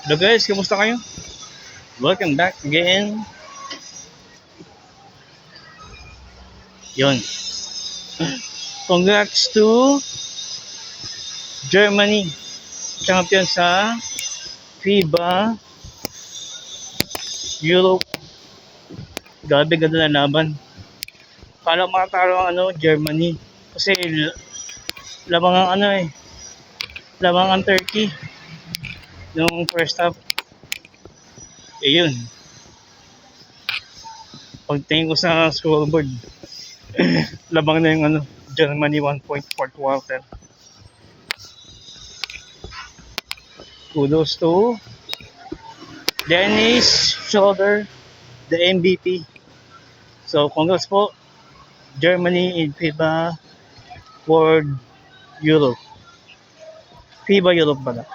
Hello guys, kumusta kayo? Welcome back again. Yon. Congrats to Germany. Champion sa FIBA Europe. Grabe ganda na laban. Kala makatalo ang Germany. Kasi lamang ang lamang ang Turkey. Nung first half. Yun. Pagtingin ko sa scoreboard, labang na yung Germany 1 point fourth quarter. Kudos to Dennis Schroeder, the MVP. So congrats po Germany in FIBA World Europe. FIBA Europe pala.